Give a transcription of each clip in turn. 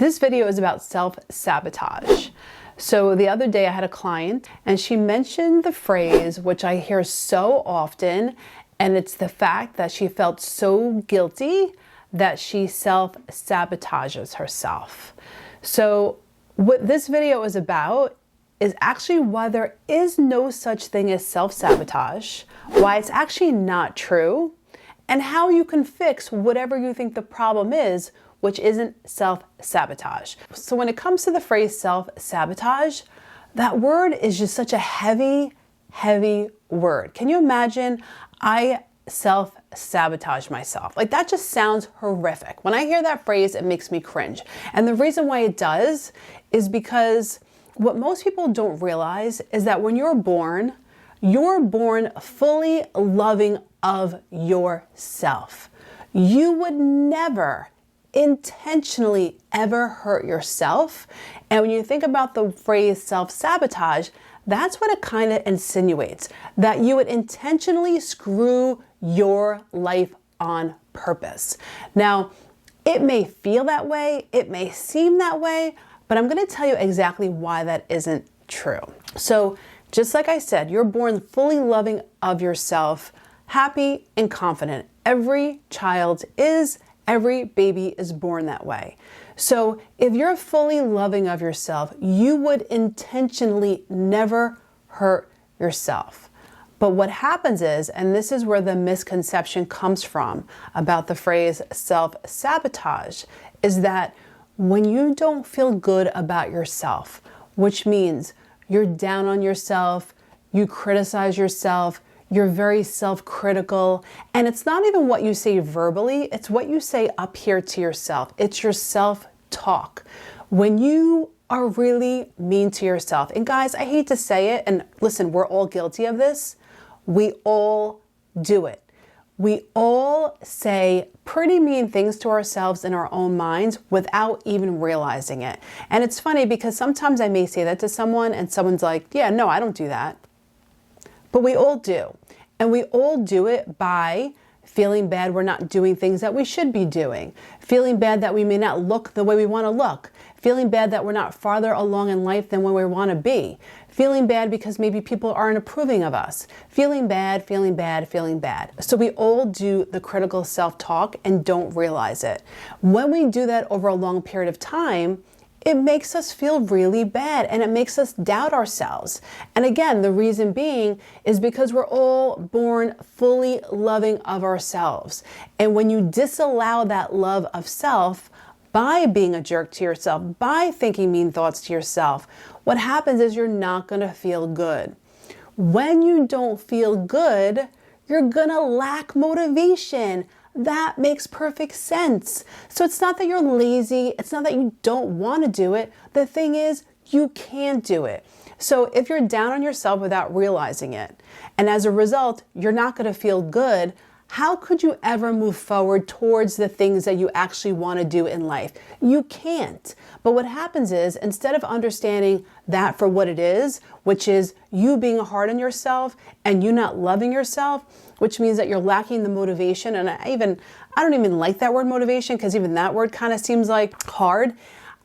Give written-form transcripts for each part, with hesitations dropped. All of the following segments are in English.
This video is about self-sabotage. So the other day I had a client and she mentioned the phrase, which I hear so often, and it's the fact that she felt so guilty that she self-sabotages herself. So what this video is about is actually why there is no such thing as self-sabotage, why it's actually not true, and how you can fix whatever you think the problem is, which isn't self-sabotage. So when it comes to the phrase self-sabotage, that word is just such a heavy word. Can you imagine I self-sabotage myself? Like, that just sounds horrific. When I hear that phrase, it makes me cringe. And the reason why it does is because what most people don't realize is that when you're born fully loving of yourself. You would never intentionally ever hurt yourself. And when you think about the phrase self-sabotage, that's what it kind of insinuates, that you would intentionally screw your life on purpose. Now, it may feel that way, it may seem that way, but I'm going to tell you exactly why that isn't true. So just like I said, you're born fully loving of yourself, happy and confident. Every child is. Every baby is born that way. So if you're fully loving of yourself, you would intentionally never hurt yourself. But what happens is, and this is where the misconception comes from about the phrase self-sabotage, is that when you don't feel good about yourself, which means you're down on yourself, you criticize yourself, you're very self-critical, and it's not even what you say verbally, it's what you say up here to yourself. It's your self-talk. When you are really mean to yourself, and guys, I hate to say it, and listen, we're all guilty of this. We all do it. We all say pretty mean things to ourselves in our own minds without even realizing it. And it's funny because sometimes I may say that to someone and someone's like, yeah, no, I don't do that. But we all do. And we all do it by feeling bad we're not doing things that we should be doing, feeling bad that we may not look the way we want to look, feeling bad that we're not farther along in life than where we want to be, feeling bad because maybe people aren't approving of us, feeling bad. So we all do the critical self-talk and don't realize it. When we do that over a long period of time, it makes us feel really bad and it makes us doubt ourselves. And again, the reason being is because we're all born fully loving of ourselves. And when you disallow that love of self by being a jerk to yourself, by thinking mean thoughts to yourself, what happens is you're not going to feel good. When you don't feel good, you're going to lack motivation. That makes perfect sense. So it's not that you're lazy. It's not that you don't want to do it. The thing is, you can't do it. So if you're down on yourself without realizing it, and as a result, you're not going to feel good, how could you ever move forward towards the things that you actually want to do in life? You can't. But what happens is, instead of understanding that for what it is, which is you being hard on yourself and you not loving yourself, which means that you're lacking the motivation. And I don't even like that word motivation, because even that word kind of seems like hard.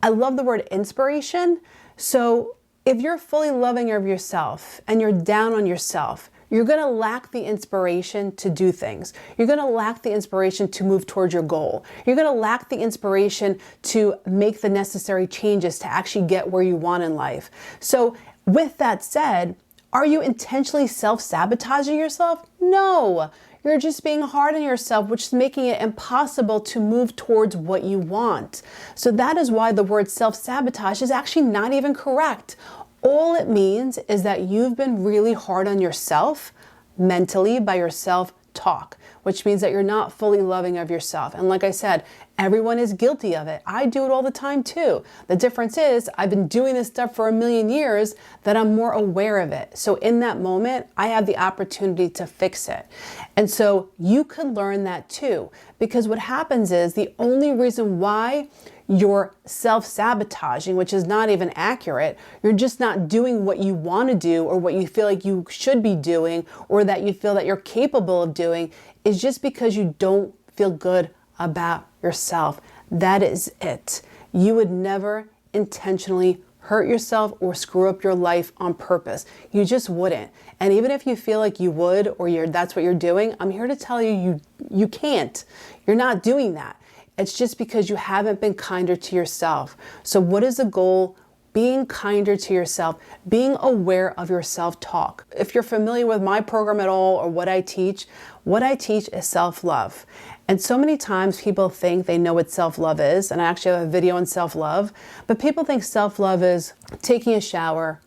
I love the word inspiration. So if you're fully loving of yourself and you're down on yourself, you're going to lack the inspiration to do things. You're going to lack the inspiration to move towards your goal. You're going to lack the inspiration to make the necessary changes to actually get where you want in life. So with that said, are you intentionally self-sabotaging yourself? No. You're just being hard on yourself, which is making it impossible to move towards what you want. So that is why the word self-sabotage is actually not even correct. All it means is that you've been really hard on yourself mentally by your self-talk, which means that you're not fully loving of yourself. And like I said, everyone is guilty of it. I do it all the time too. The difference is I've been doing this stuff for a million years that I'm more aware of it. So in that moment, I have the opportunity to fix it. And so you could learn that too, because what happens is the only reason why you're self-sabotaging, which is not even accurate, you're just not doing what you want to do or what you feel like you should be doing or that you feel that you're capable of doing, is just because you don't feel good about yourself. That is it. You would never intentionally hurt yourself or screw up your life on purpose. You just wouldn't. And even if you feel like you would, or that's what you're doing, I'm here to tell you, you can't. You're not doing that. It's just because you haven't been kinder to yourself. So what is the goal? Being kinder to yourself, being aware of your self-talk. If you're familiar with my program at all or what I teach is self-love. And so many times people think they know what self-love is, and I actually have a video on self-love, but people think self-love is taking a shower,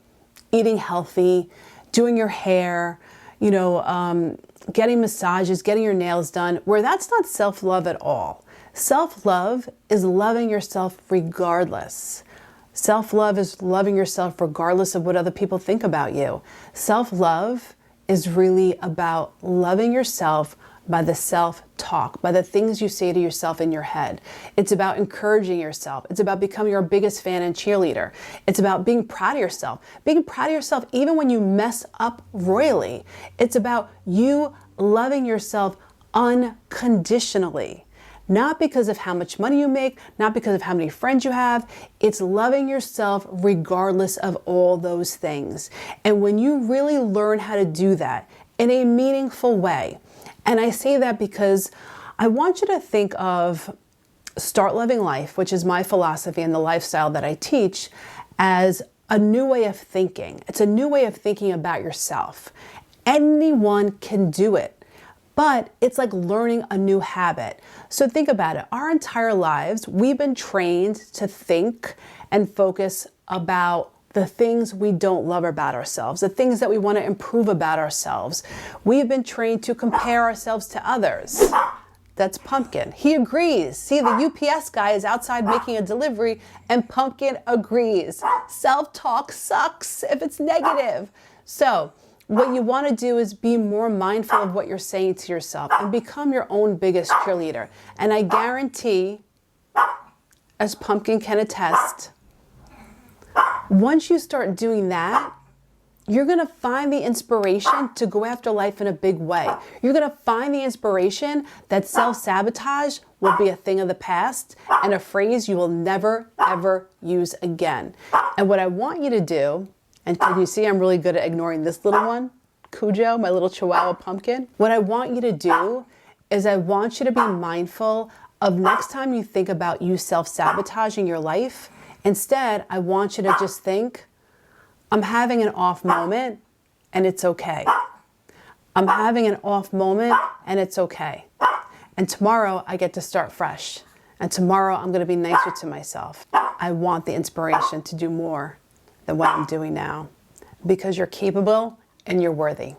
eating healthy, doing your hair, getting massages, getting your nails done, where that's not self-love at all. Self-love is loving yourself regardless. Self-love is loving yourself regardless of what other people think about you. Self-love is really about loving yourself by the self-talk, by the things you say to yourself in your head. It's about encouraging yourself. It's about becoming your biggest fan and cheerleader. It's about being proud of yourself. Being proud of yourself even when you mess up royally. It's about you loving yourself unconditionally. Not because of how much money you make, not because of how many friends you have. It's loving yourself regardless of all those things. And when you really learn how to do that in a meaningful way, and I say that because I want you to think of Start Loving Life, which is my philosophy and the lifestyle that I teach, as a new way of thinking. It's a new way of thinking about yourself. Anyone can do it. But it's like learning a new habit. So think about it. Our entire lives, we've been trained to think and focus about the things we don't love about ourselves, the things that we want to improve about ourselves. We've been trained to compare ourselves to others. That's Pumpkin. He agrees. See, the UPS guy is outside making a delivery and Pumpkin agrees. Self-talk sucks if it's negative. So what you want to do is be more mindful of what you're saying to yourself and become your own biggest cheerleader. And I guarantee, as Pumpkin can attest, once you start doing that, you're going to find the inspiration to go after life in a big way. You're going to find the inspiration that self-sabotage will be a thing of the past and a phrase you will never, ever use again. And what I want you to do, and can you see I'm really good at ignoring this little one, Cujo, my little Chihuahua Pumpkin? What I want you to do is I want you to be mindful of next time you think about you self-sabotaging your life. Instead, I want you to just think, I'm having an off moment and it's okay. I'm having an off moment and it's okay. And tomorrow I get to start fresh. And tomorrow I'm going to be nicer to myself. I want the inspiration to do more than what I'm doing now, because you're capable and you're worthy.